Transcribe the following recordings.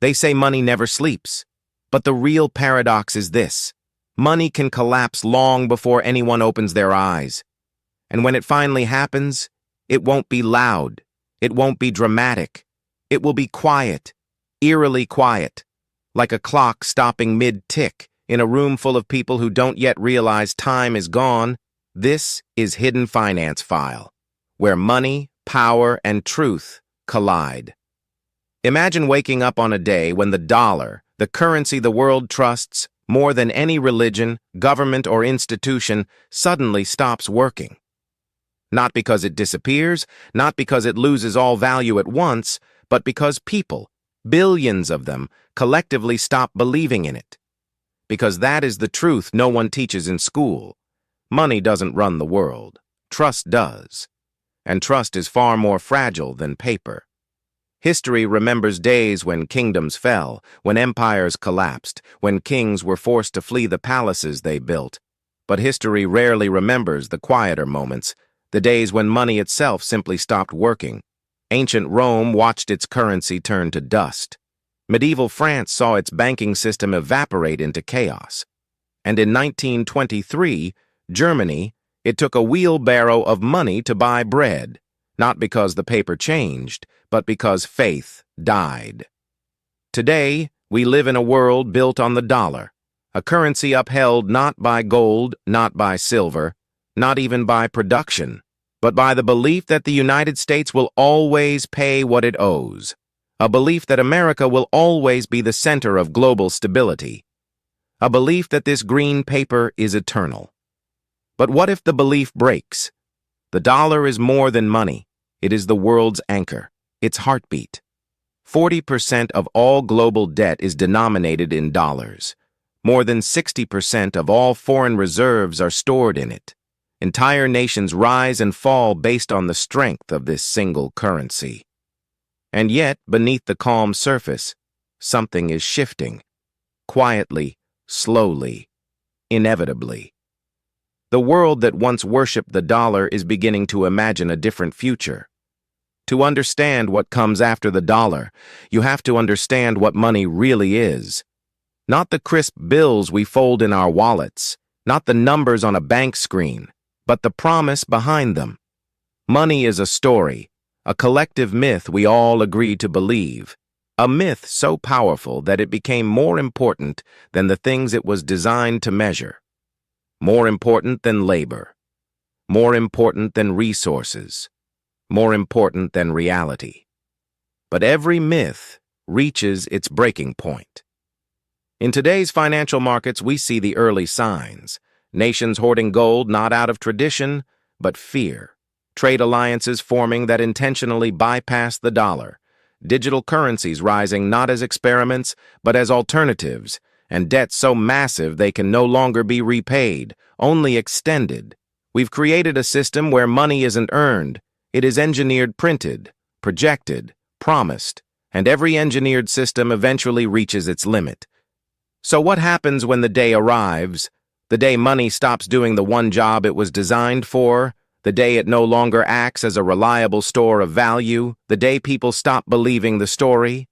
They say money never sleeps. But the real paradox is this. Money can collapse long before anyone opens their eyes. And when it finally happens, it won't be loud. It won't be dramatic. It will be quiet, eerily quiet, like a clock stopping mid-tick in a room full of people who don't yet realize time is gone. This is Hidden Finance File, where money, power, and truth collide. Imagine waking up on a day when the dollar, the currency the world trusts more than any religion, government, or institution, suddenly stops working. Not because it disappears, not because it loses all value at once, but because people, billions of them, collectively stop believing in it. Because that is the truth no one teaches in school. Money doesn't run the world. Trust does. And trust is far more fragile than paper. History remembers days when kingdoms fell, when empires collapsed, when kings were forced to flee the palaces they built. But history rarely remembers the quieter moments, the days when money itself simply stopped working. Ancient Rome watched its currency turn to dust. Medieval France saw its banking system evaporate into chaos. And in 1923, Germany, it took a wheelbarrow of money to buy bread, not because the paper changed, but because faith died. Today, we live in a world built on the dollar, a currency upheld not by gold, not by silver, not even by production, but by the belief that the United States will always pay what it owes, a belief that America will always be the center of global stability, a belief that this green paper is eternal. But what if the belief breaks? The dollar is more than money. It is the world's anchor, its heartbeat. 40% of all global debt is denominated in dollars. More than 60% of all foreign reserves are stored in it. Entire nations rise and fall based on the strength of this single currency. And yet, beneath the calm surface, something is shifting. Quietly, slowly, inevitably. The world that once worshipped the dollar is beginning to imagine a different future. To understand what comes after the dollar, you have to understand what money really is. Not the crisp bills we fold in our wallets, not the numbers on a bank screen, but the promise behind them. Money is a story, a collective myth we all agree to believe, a myth so powerful that it became more important than the things it was designed to measure, more important than labor, more important than resources, more important than reality. But every myth reaches its breaking point. In today's financial markets, we see the early signs. Nations hoarding gold not out of tradition, but fear. Trade alliances forming that intentionally bypass the dollar. Digital currencies rising not as experiments, but as alternatives. And debts so massive they can no longer be repaid, only extended. We've created a system where money isn't earned. It is engineered, printed, projected, promised, and every engineered system eventually reaches its limit. So what happens when the day arrives? The day money stops doing the one job it was designed for, the day it no longer acts as a reliable store of value, the day people stop believing the story?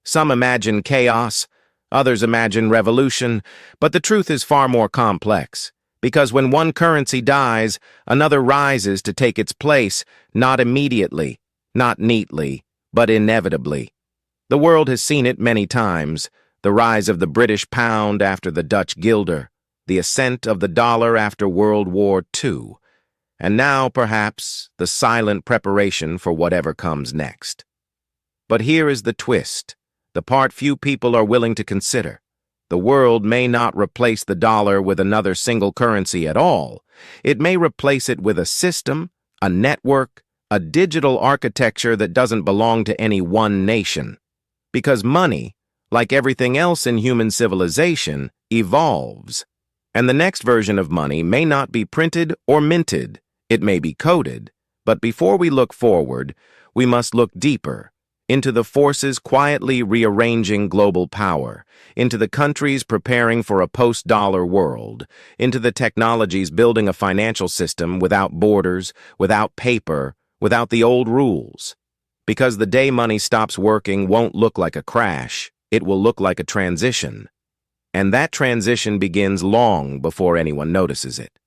Some imagine chaos, others imagine revolution, but the truth is far more complex. Because when one currency dies, another rises to take its place, not immediately, not neatly, but inevitably. The world has seen it many times, the rise of the British pound after the Dutch guilder, the ascent of the dollar after World War II, and now, perhaps, the silent preparation for whatever comes next. But here is the twist, the part few people are willing to consider. The world may not replace the dollar with another single currency at all. It may replace it with a system, a network, a digital architecture that doesn't belong to any one nation. Because money, like everything else in human civilization, evolves. And the next version of money may not be printed or minted. It may be coded. But before we look forward, we must look deeper, into the forces quietly rearranging global power, into the countries preparing for a post-dollar world, into the technologies building a financial system without borders, without paper, without the old rules. Because the day money stops working won't look like a crash, it will look like a transition. And that transition begins long before anyone notices it.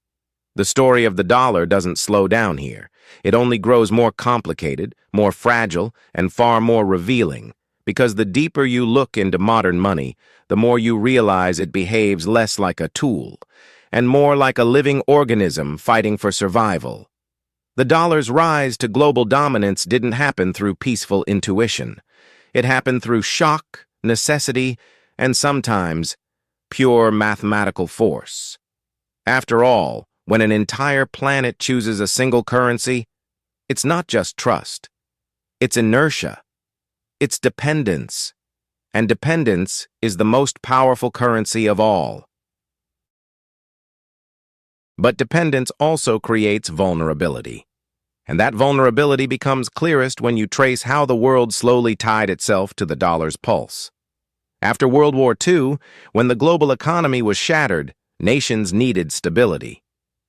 The story of the dollar doesn't slow down here. It only grows more complicated, more fragile, and far more revealing, because the deeper you look into modern money, the more you realize it behaves less like a tool, and more like a living organism fighting for survival. The dollar's rise to global dominance didn't happen through peaceful intuition. It happened through shock, necessity, and sometimes pure mathematical force. After all, when an entire planet chooses a single currency, it's not just trust. It's inertia. It's dependence. And dependence is the most powerful currency of all. But dependence also creates vulnerability. And that vulnerability becomes clearest when you trace how the world slowly tied itself to the dollar's pulse. After World War II, when the global economy was shattered, nations needed stability.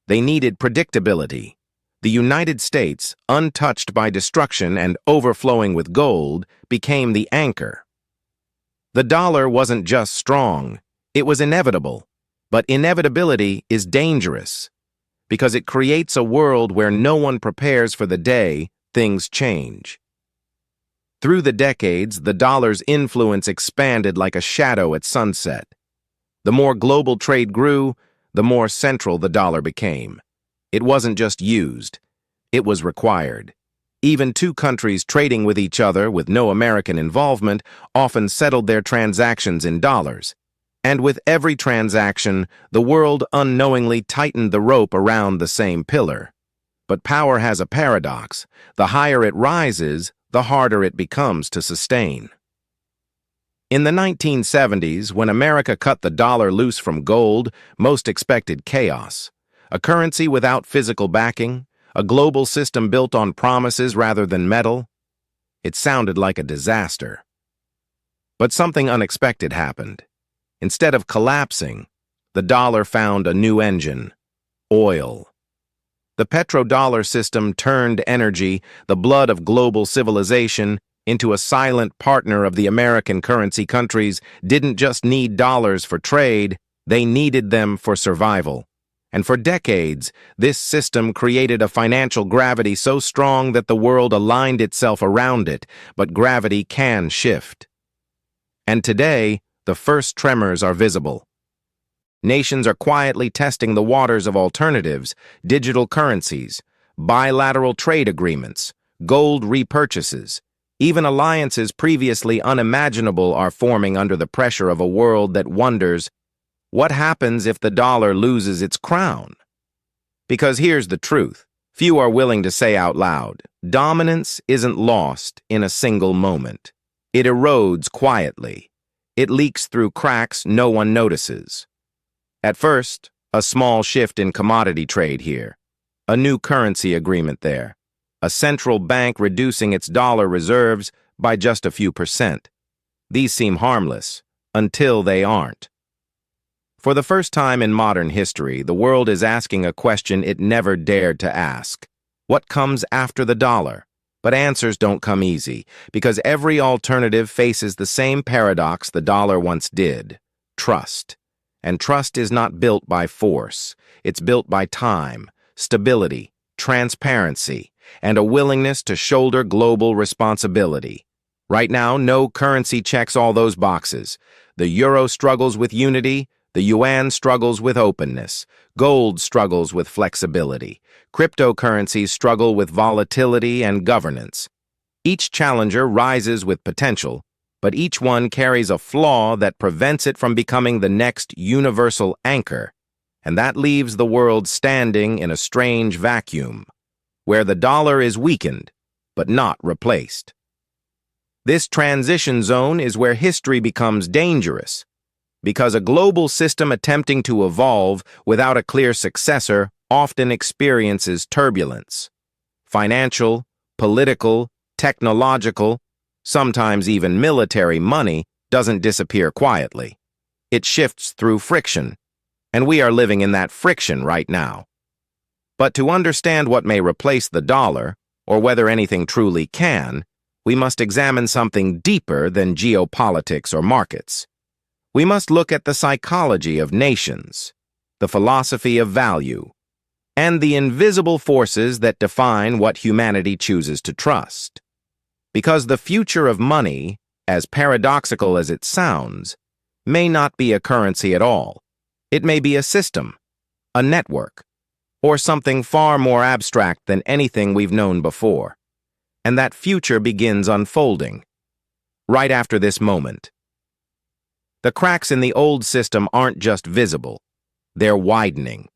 They needed predictability. The United States, untouched by destruction and overflowing with gold, became the anchor. The dollar wasn't just strong, it was inevitable. But inevitability is dangerous, because it creates a world where no one prepares for the day things change. Through the decades, the dollar's influence expanded like a shadow at sunset. The more global trade grew, the more central the dollar became. It wasn't just used, it was required. Even two countries trading with each other with no American involvement often settled their transactions in dollars. And with every transaction, the world unknowingly tightened the rope around the same pillar. But power has a paradox. The higher it rises, the harder it becomes to sustain. In the 1970s, when America cut the dollar loose from gold, most expected chaos. A currency without physical backing, a global system built on promises rather than metal. It sounded like a disaster. But something unexpected happened. Instead of collapsing, the dollar found a new engine: oil. The petrodollar system turned energy, the blood of global civilization, into a silent partner of the American currency. Countries didn't just need dollars for trade, they needed them for survival. And for decades, this system created a financial gravity so strong that the world aligned itself around it, but gravity can shift. And today, the first tremors are visible. Nations are quietly testing the waters of alternatives, digital currencies, bilateral trade agreements, gold repurchases. Even alliances previously unimaginable are forming under the pressure of a world that wonders, what happens if the dollar loses its crown? Because here's the truth. Few are willing to say out loud, dominance isn't lost in a single moment. It erodes quietly. It leaks through cracks no one notices. At first, a small shift in commodity trade here, a new currency agreement there, a central bank reducing its dollar reserves by just a few percent. These seem harmless, until they aren't. For the first time in modern history, the world is asking a question it never dared to ask. What comes after the dollar? But answers don't come easy, because every alternative faces the same paradox the dollar once did: trust. And trust is not built by force. It's built by time, stability, transparency, and a willingness to shoulder global responsibility. Right now, no currency checks all those boxes. The euro struggles with unity, the yuan struggles with openness, gold struggles with flexibility, cryptocurrencies struggle with volatility and governance. Each challenger rises with potential, but each one carries a flaw that prevents it from becoming the next universal anchor, and that leaves the world standing in a strange vacuum, where the dollar is weakened, but not replaced. This transition zone is where history becomes dangerous, because a global system attempting to evolve without a clear successor often experiences turbulence. Financial, political, technological, sometimes even military money doesn't disappear quietly. It shifts through friction, and we are living in that friction right now. But to understand what may replace the dollar, or whether anything truly can, we must examine something deeper than geopolitics or markets. We must look at the psychology of nations, the philosophy of value, and the invisible forces that define what humanity chooses to trust. Because the future of money, as paradoxical as it sounds, may not be a currency at all. It may be a system, a network, or something far more abstract than anything we've known before. And that future begins unfolding right after this moment. The cracks in the old system aren't just visible, they're widening.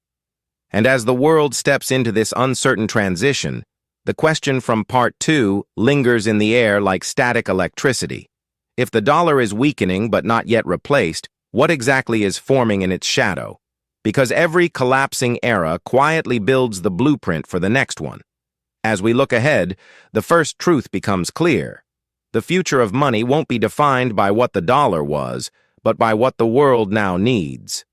And as the world steps into this uncertain transition, the question from Part 2 lingers in the air like static electricity. If the dollar is weakening but not yet replaced, what exactly is forming in its shadow? Because every collapsing era quietly builds the blueprint for the next one. As we look ahead, the first truth becomes clear. The future of money won't be defined by what the dollar was, but by what the world now needs.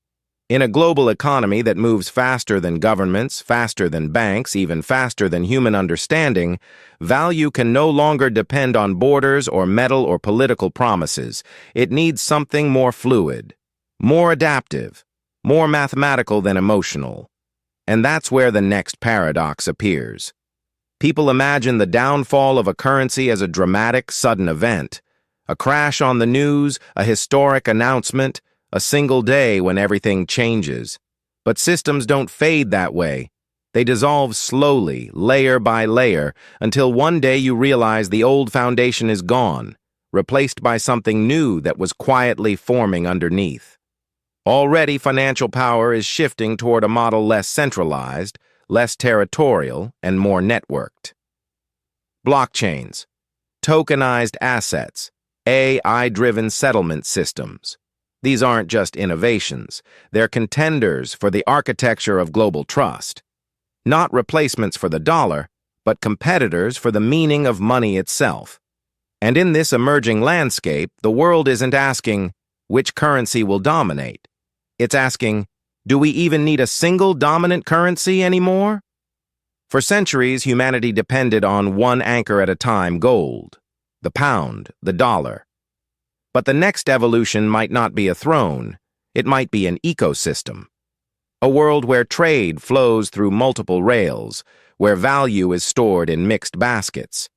In a global economy that moves faster than governments, faster than banks, even faster than human understanding, value can no longer depend on borders or metal or political promises. It needs something more fluid, more adaptive, more mathematical than emotional. And that's where the next paradox appears. People imagine the downfall of a currency as a dramatic, sudden event. A crash on the news, a historic announcement, a single day when everything changes. But systems don't fade that way. They dissolve slowly, layer by layer, until one day you realize the old foundation is gone, replaced by something new that was quietly forming underneath. Already, financial power is shifting toward a model less centralized, less territorial, and more networked. Blockchains, tokenized assets, AI-driven settlement systems. These aren't just innovations, they're contenders for the architecture of global trust. Not replacements for the dollar, but competitors for the meaning of money itself. And in this emerging landscape, the world isn't asking, which currency will dominate? It's asking, do we even need a single dominant currency anymore? For centuries, humanity depended on one anchor at a time: gold, the pound, the dollar. But the next evolution might not be a throne, it might be an ecosystem. A world where trade flows through multiple rails, where value is stored in mixed baskets,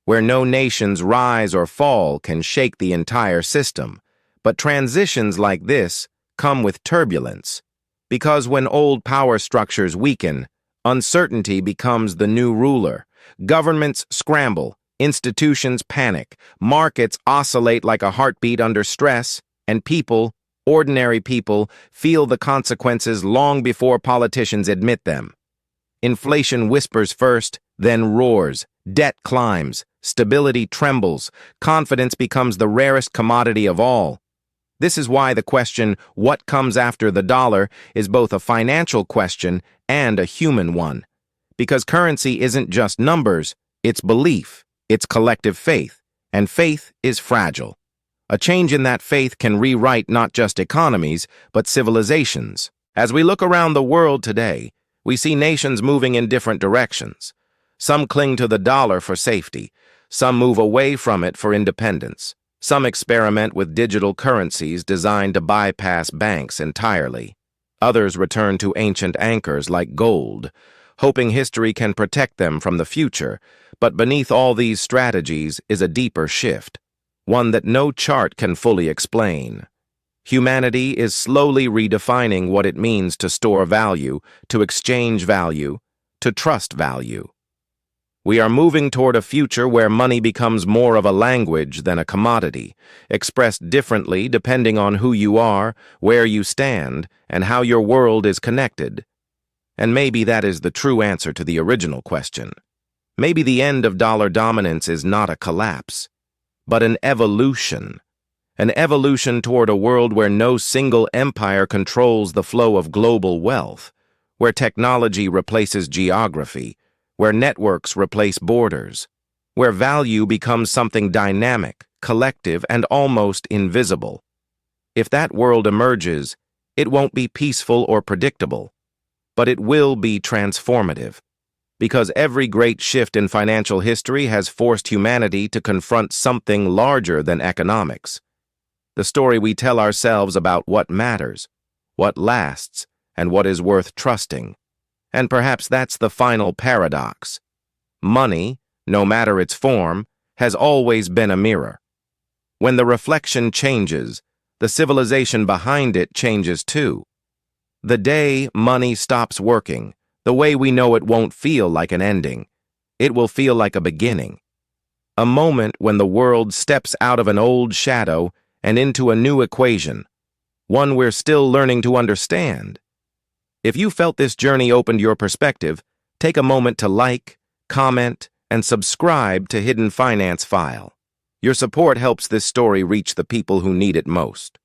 where no nation's rise or fall can shake the entire system. But transitions like this come with turbulence, because when old power structures weaken, uncertainty becomes the new ruler. Governments scramble, institutions panic, markets oscillate like a heartbeat under stress, and people, ordinary people, feel the consequences long before politicians admit them. Inflation whispers first, then roars, debt climbs, stability trembles, confidence becomes the rarest commodity of all. This is why the question, what comes after the dollar, is both a financial question and a human one. Because currency isn't just numbers, it's belief. It's collective faith, and faith is fragile. A change in that faith can rewrite not just economies, but civilizations. As we look around the world today, we see nations moving in different directions. Some cling to the dollar for safety. Some move away from it for independence. Some experiment with digital currencies designed to bypass banks entirely. Others return to ancient anchors like gold, hoping history can protect them from the future. But beneath all these strategies is a deeper shift, one that no chart can fully explain. Humanity is slowly redefining what it means to store value, to exchange value, to trust value. We are moving toward a future where money becomes more of a language than a commodity, expressed differently depending on who you are, where you stand, and how your world is connected. And maybe that is the true answer to the original question. Maybe the end of dollar dominance is not a collapse, but an evolution toward a world where no single empire controls the flow of global wealth, where technology replaces geography, where networks replace borders, where value becomes something dynamic, collective, and almost invisible. If that world emerges, it won't be peaceful or predictable, but it will be transformative. Because every great shift in financial history has forced humanity to confront something larger than economics. The story we tell ourselves about what matters, what lasts, and what is worth trusting. And perhaps that's the final paradox. Money, no matter its form, has always been a mirror. When the reflection changes, the civilization behind it changes too. The day money stops working, the way we know it won't feel like an ending. It will feel like a beginning. A moment when the world steps out of an old shadow and into a new equation, one we're still learning to understand. If you felt this journey opened your perspective, take a moment to like, comment, and subscribe to Hidden Finance File. Your support helps this story reach the people who need it most.